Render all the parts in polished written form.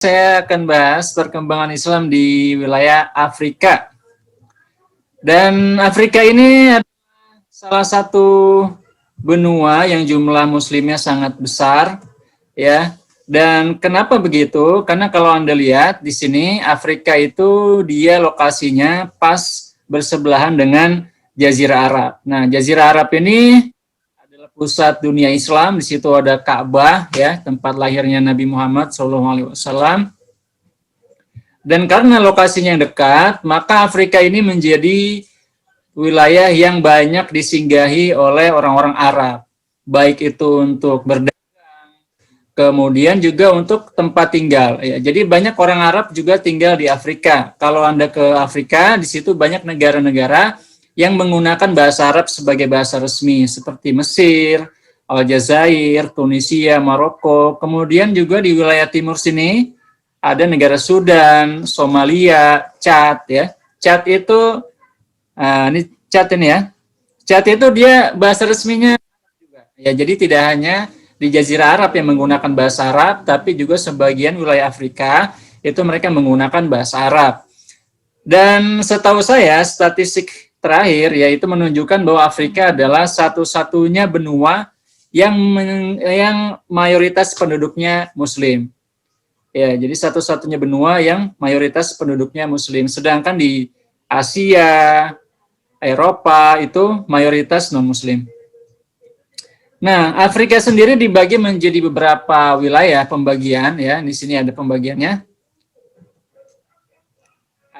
Saya akan bahas perkembangan Islam di wilayah Afrika. Dan Afrika ini adalah salah satu benua yang jumlah muslimnya sangat besar, ya. Dan kenapa begitu? Karena kalau Anda lihat di sini Afrika itu dia lokasinya pas bersebelahan dengan Jazirah Arab. Nah, Jazirah Arab ini adalah pusat dunia Islam. Di situ ada Ka'bah, ya, tempat lahirnya Nabi Muhammad SAW. Dan karena lokasinya yang dekat, maka Afrika ini menjadi wilayah yang banyak disinggahi oleh orang-orang Arab. Baik itu untuk berdagang, kemudian juga untuk tempat tinggal. Ya, jadi banyak orang Arab juga tinggal di Afrika. Kalau Anda ke Afrika, di situ banyak negara-negara yang menggunakan bahasa Arab sebagai bahasa resmi, seperti Mesir, Aljazair, Tunisia, Maroko. Kemudian juga di wilayah timur sini, ada negara Sudan, Somalia, Chad, ya. Chad itu, ini Chad ini ya. Chad itu dia bahasa resminya juga. Ya, jadi tidak hanya di Jazirah Arab yang menggunakan bahasa Arab, tapi juga sebagian wilayah Afrika itu mereka menggunakan bahasa Arab. Dan setahu saya, statistik terakhir yaitu menunjukkan bahwa Afrika adalah satu-satunya benua yang mayoritas penduduknya Muslim. Ya, jadi satu-satunya benua yang mayoritas penduduknya Muslim. Sedangkan di Asia, Eropa itu mayoritas non-Muslim. Nah, Afrika sendiri dibagi menjadi beberapa wilayah pembagian. Ya, di sini ada pembagiannya.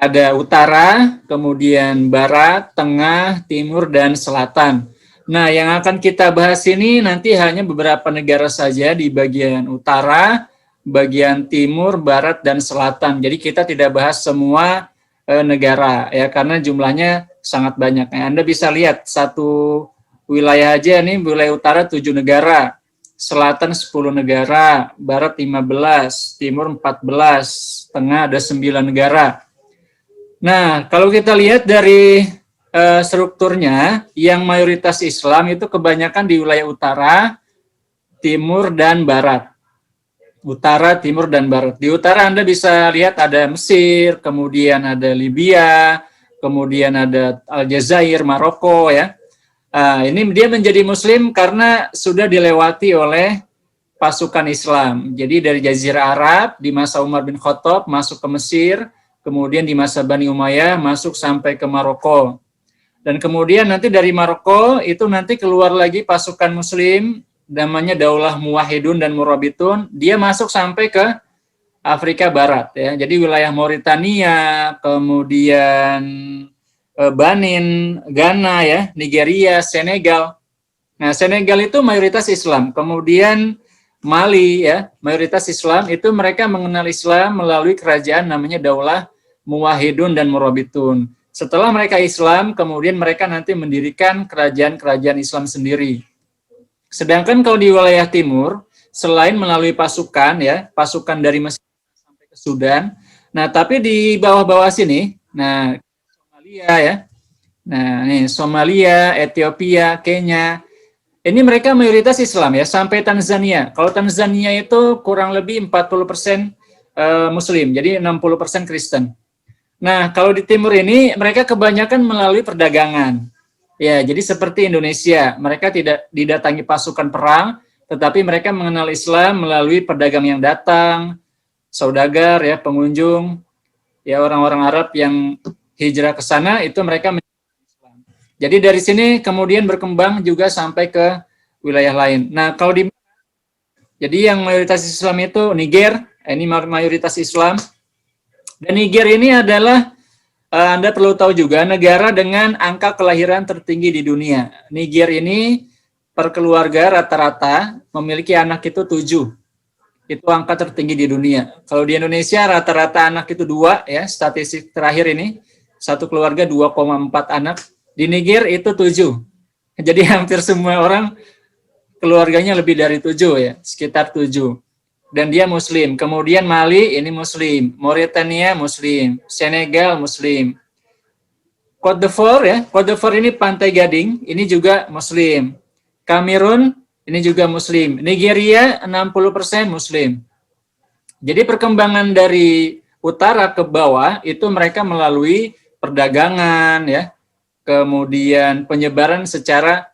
Ada utara, kemudian barat, tengah, timur, dan selatan. Nah, yang akan kita bahas ini nanti hanya beberapa negara saja di bagian utara, bagian timur, barat, dan selatan. Jadi kita tidak bahas semua negara ya, karena jumlahnya sangat banyak. Anda bisa lihat satu wilayah aja nih, wilayah utara 7 negara, selatan 10 negara, barat 15, timur 14, tengah ada 9 negara. Nah, kalau kita lihat dari strukturnya, yang mayoritas Islam itu kebanyakan di wilayah utara, timur, dan barat. Utara, timur, dan barat. Di utara Anda bisa lihat ada Mesir, kemudian ada Libya, kemudian ada Aljazair, Maroko, ya. Ini dia menjadi Muslim karena sudah dilewati oleh pasukan Islam. Jadi dari Jazirah Arab di masa Umar bin Khattab masuk ke Mesir, kemudian di masa Bani Umayyah masuk sampai ke Maroko. Dan kemudian nanti dari Maroko itu nanti keluar lagi pasukan Muslim, namanya Daulah Muwahhidun dan Murabitun, dia masuk sampai ke Afrika Barat, ya. Jadi wilayah Mauritania, kemudian Benin, Ghana, ya, Nigeria, Senegal. Nah, Senegal itu mayoritas Islam. Kemudian Mali, ya, mayoritas Islam, itu mereka mengenal Islam melalui kerajaan namanya Daulah Muwahhidun dan Murabitun. Setelah mereka Islam, kemudian mereka nanti mendirikan kerajaan-kerajaan Islam sendiri. Sedangkan kalau di wilayah timur, selain melalui pasukan, ya, pasukan dari Mesir sampai ke Sudan, nah tapi di bawah-bawah sini, nah Somalia, ya, nah ini Somalia, Ethiopia, Kenya, ini mereka mayoritas Islam, ya, sampai Tanzania. Kalau Tanzania itu kurang lebih 40% Muslim, jadi 60% Kristen. Nah, kalau di timur ini mereka kebanyakan melalui perdagangan. Ya, jadi seperti Indonesia, mereka tidak didatangi pasukan perang, tetapi mereka mengenal Islam melalui pedagang yang datang, saudagar, ya, pengunjung, ya, orang-orang Arab yang hijrah ke sana itu mereka mengenal Islam. Jadi dari sini kemudian berkembang juga sampai ke wilayah lain. Nah, kalau jadi yang mayoritas Islam itu Niger, ini mayoritas Islam. Dan Niger ini adalah Anda perlu tahu juga negara dengan angka kelahiran tertinggi di dunia. Niger ini per keluarga rata-rata memiliki anak itu 7. Itu angka tertinggi di dunia. Kalau di Indonesia rata-rata anak itu 2, ya, statistik terakhir ini. Satu keluarga 2,4 anak. Di Niger itu 7. Jadi hampir semua orang keluarganya lebih dari 7, ya, sekitar 7. Dan dia Muslim. Kemudian Mali ini Muslim, Mauritania Muslim, Senegal Muslim. Côte d'Ivoire, ya, Côte d'Ivoire ini Pantai Gading, ini juga Muslim. Kamerun ini juga Muslim. Nigeria 60% Muslim. Jadi perkembangan dari utara ke bawah itu mereka melalui perdagangan, ya, kemudian penyebaran secara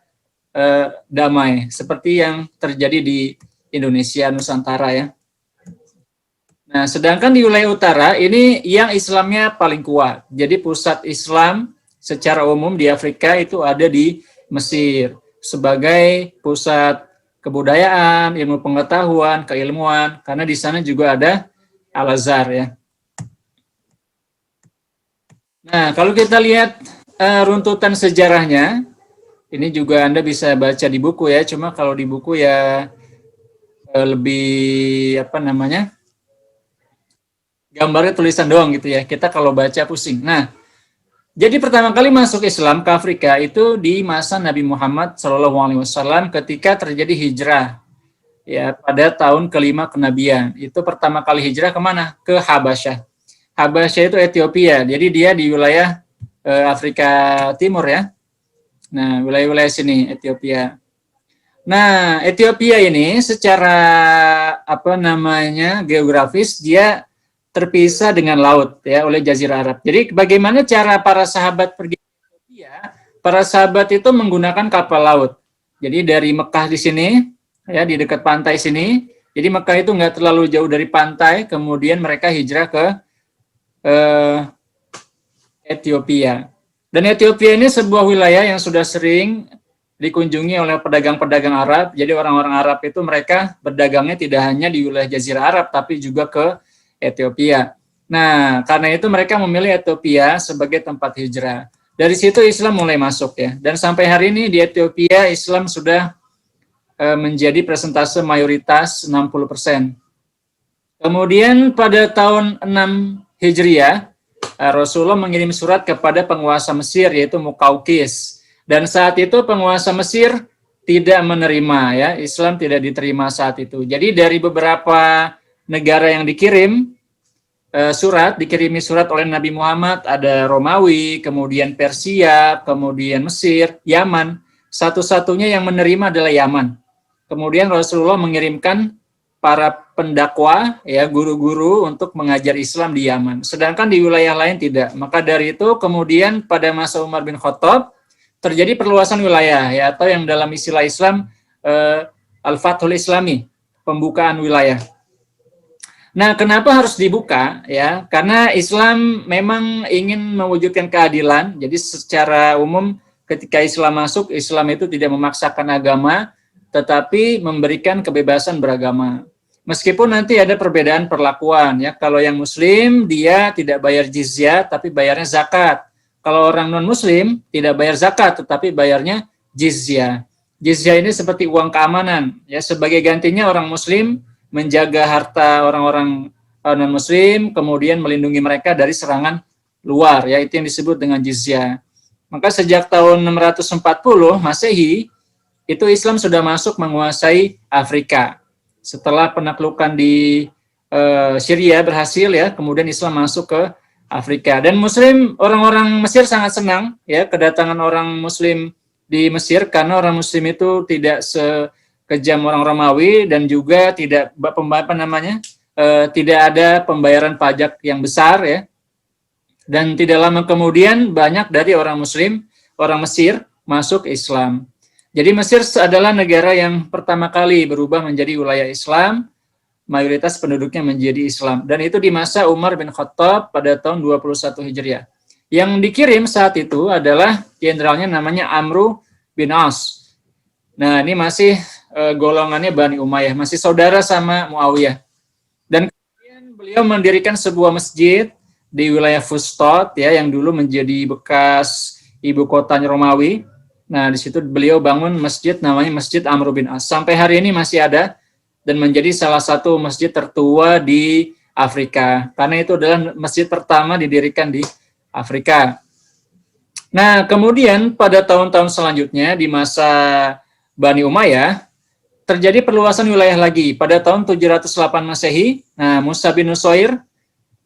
damai, seperti yang terjadi di Indonesia Nusantara, ya. Nah, sedangkan di wilayah utara ini yang Islamnya paling kuat. Jadi pusat Islam secara umum di Afrika itu ada di Mesir sebagai pusat kebudayaan, ilmu pengetahuan, keilmuan, karena di sana juga ada Al-Azhar, ya. Nah, kalau kita lihat runtutan sejarahnya, ini juga Anda bisa baca di buku, ya. Cuma kalau di buku ya lebih apa namanya? Gambarnya tulisan doang gitu, ya. Kita kalau baca pusing. Nah, jadi pertama kali masuk Islam ke Afrika itu di masa Nabi Muhammad SAW ketika terjadi hijrah, ya, pada tahun kelima kenabian. Itu pertama kali hijrah kemana? Ke Habasyah. Habasyah itu Ethiopia. Jadi dia di wilayah Afrika Timur, ya. Nah, wilayah-wilayah sini Ethiopia. Nah, Ethiopia ini secara apa namanya geografis dia terpisah dengan laut, ya, oleh Jazirah Arab. Jadi bagaimana cara para sahabat pergi ke Ethiopia? Para sahabat itu menggunakan kapal laut. Jadi dari Mekah di sini, ya, di dekat pantai sini. Jadi Mekah itu nggak terlalu jauh dari pantai. Kemudian mereka hijrah ke Ethiopia. Dan Ethiopia ini sebuah wilayah yang sudah sering dikunjungi oleh pedagang-pedagang Arab. Jadi orang-orang Arab itu mereka berdagangnya tidak hanya di wilayah Jazirah Arab, tapi juga ke Ethiopia. Nah, karena itu mereka memilih Ethiopia sebagai tempat hijrah. Dari situ Islam mulai masuk, ya. Dan sampai hari ini di Ethiopia Islam sudah menjadi persentase mayoritas 60%. Kemudian pada tahun 6 Hijriah, Rasulullah mengirim surat kepada penguasa Mesir, yaitu Muqawqis. Dan saat itu penguasa Mesir tidak menerima, ya, Islam tidak diterima saat itu. Jadi dari beberapa negara yang dikirimi surat oleh Nabi Muhammad, ada Romawi, kemudian Persia, kemudian Mesir, Yaman. Satu-satunya yang menerima adalah Yaman. Kemudian Rasulullah mengirimkan para pendakwa, ya, guru-guru untuk mengajar Islam di Yaman. Sedangkan di wilayah lain tidak. Maka dari itu kemudian pada masa Umar bin Khattab terjadi perluasan wilayah, ya, atau yang dalam istilah Islam Al-Fathul Islami, pembukaan wilayah. Nah, kenapa harus dibuka, ya? Karena Islam memang ingin mewujudkan keadilan. Jadi secara umum ketika Islam masuk, Islam itu tidak memaksakan agama, tetapi memberikan kebebasan beragama. Meskipun nanti ada perbedaan perlakuan, ya. Kalau yang Muslim dia tidak bayar jizyah, tapi bayarnya zakat. Kalau orang non Muslim tidak bayar zakat, tetapi bayarnya jizyah. Jizyah ini seperti uang keamanan, ya. Sebagai gantinya orang Muslim menjaga harta orang-orang non Muslim, kemudian melindungi mereka dari serangan luar, ya. Itu yang disebut dengan jizyah. Maka sejak tahun 640 Masehi itu Islam sudah masuk menguasai Afrika. Setelah penaklukan di Syria berhasil, ya, kemudian Islam masuk ke Afrika. Dan Muslim, orang-orang Mesir sangat senang, ya, kedatangan orang Muslim di Mesir, karena orang Muslim itu tidak sekejam orang Romawi dan juga tidak tidak ada pembayaran pajak yang besar, ya. Dan tidak lama kemudian banyak dari orang Muslim, orang Mesir masuk Islam. Jadi Mesir adalah negara yang pertama kali berubah menjadi wilayah Islam, mayoritas penduduknya menjadi Islam. Dan itu di masa Umar bin Khattab pada tahun 21 Hijriah. Yang dikirim saat itu adalah jenderalnya namanya Amru bin As. Nah, ini masih golongannya Bani Umayyah, masih saudara sama Muawiyah. Dan kemudian beliau mendirikan sebuah masjid di wilayah Fustot, ya, yang dulu menjadi bekas ibu kotanya Romawi. Nah, di situ beliau bangun masjid namanya Masjid Amr bin As. Sampai hari ini masih ada dan menjadi salah satu masjid tertua di Afrika. Karena itu adalah masjid pertama didirikan di Afrika. Nah, kemudian pada tahun-tahun selanjutnya di masa Bani Umayyah terjadi perluasan wilayah lagi. Pada tahun 708 Masehi, nah, Musa bin Nusair,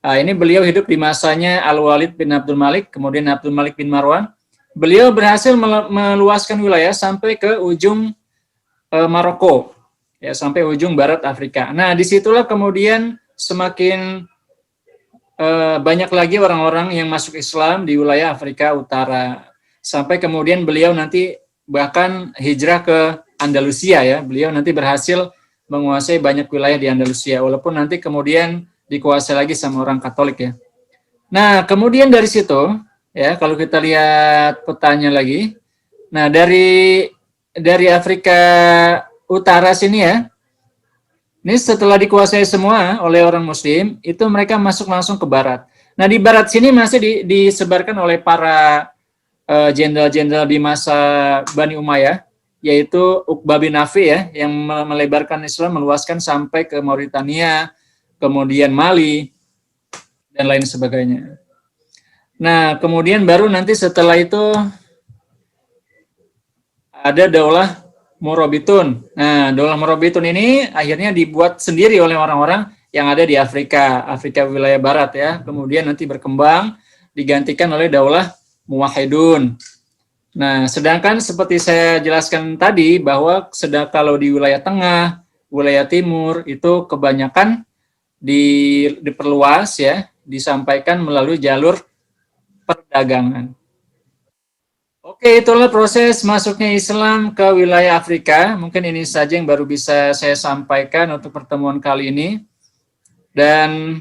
ini beliau hidup di masanya Al-Walid bin Abdul Malik, kemudian Abdul Malik bin Marwan. Beliau berhasil meluaskan wilayah sampai ke ujung Maroko, ya, sampai ujung barat Afrika. Nah, disitulah kemudian semakin banyak lagi orang-orang yang masuk Islam di wilayah Afrika Utara. Sampai kemudian beliau nanti bahkan hijrah ke Andalusia ya. Beliau nanti berhasil menguasai banyak wilayah di Andalusia, walaupun nanti kemudian dikuasai lagi sama orang Katolik ya. Nah, kemudian dari situ ya, kalau kita lihat petanya lagi, nah dari Afrika Utara sini ya, ini setelah dikuasai semua oleh orang Muslim, itu mereka masuk langsung ke barat. Nah, di barat sini masih disebarkan oleh para jenderal-jenderal di masa Bani Umayyah, yaitu Uqbah bin Nafi ya, yang melebarkan Islam, meluaskan sampai ke Mauritania, kemudian Mali, dan lain sebagainya. Nah, kemudian baru nanti setelah itu ada Daulah Murabitun. Nah, Daulah Murabitun ini akhirnya dibuat sendiri oleh orang-orang yang ada di Afrika wilayah barat ya. Kemudian nanti berkembang, digantikan oleh Daulah Muwahhidun. Nah, sedangkan seperti saya jelaskan tadi bahwa kalau di wilayah tengah, wilayah timur itu kebanyakan diperluas ya, disampaikan melalui jalur perdagangan. Oke, itulah proses masuknya Islam ke wilayah Afrika. Mungkin ini saja yang baru bisa saya sampaikan untuk pertemuan kali ini. Dan